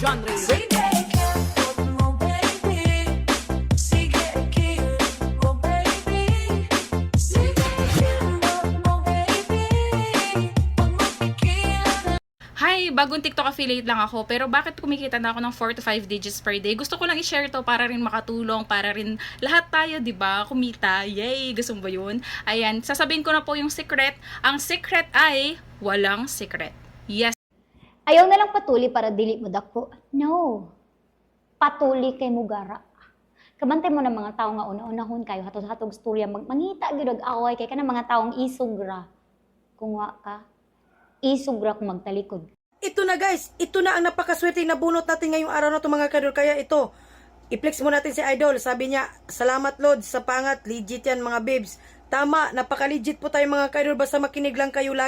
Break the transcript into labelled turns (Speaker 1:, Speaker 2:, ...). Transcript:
Speaker 1: John Ray.
Speaker 2: Sige, ikot mo baby. Sige, ikot mo baby. Sige, ikot mo baby. Huwag mo pigilan.
Speaker 3: Hi! Bagong TikTok affiliate lang ako, pero bakit kumikita na ako ng 4 to 5 digits per day? Gusto ko lang i-share to para rin makatulong, para rin lahat tayo, di ba, kumita. Yay! Gusto mo ba yun? Ayan, sasabihin ko na po yung secret. Ang secret ay walang secret. Yes!
Speaker 4: Ayaw na lang patuli para dili mo dako. No. Patuli kay mugara. Kabantay mo ng mga tao nga una-unahon kayo hatod-hatog storya mangita gyud og away kay kanang mga taong isugra. Kung wa ka, isugra kung magtalikod.
Speaker 5: Ito na guys, ito na ang napakaswerte na bunot natin ngayong araw na ito mga kadol. Kaya ito, i-flex mo natin si Idol. Sabi niya, salamat Lord sa pangat, legit yan mga babes. Tama, napaka-legit po tayo mga kadol, basta makinig lang kayo lagi.